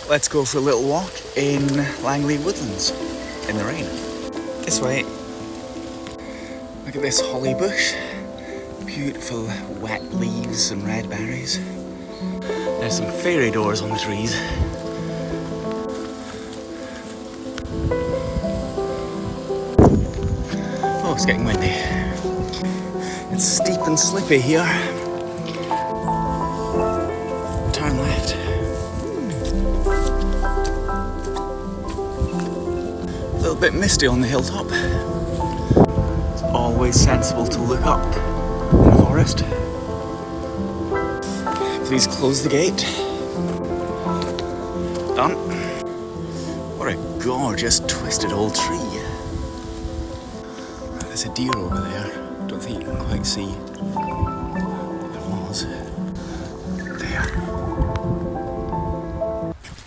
Let's go for a little walk in Langlee Woodlands in the rain. This way. Look at this holly bush. Beautiful wet leaves and red berries. There's some fairy doors on the trees. Oh, it's getting windy. It's steep and slippy here. Turn left. A little bit misty on the hilltop. It's always sensible to look up in the forest. Please close the gate. Done. What a gorgeous twisted old tree. There's a deer over there. Don't think you can quite see. There was.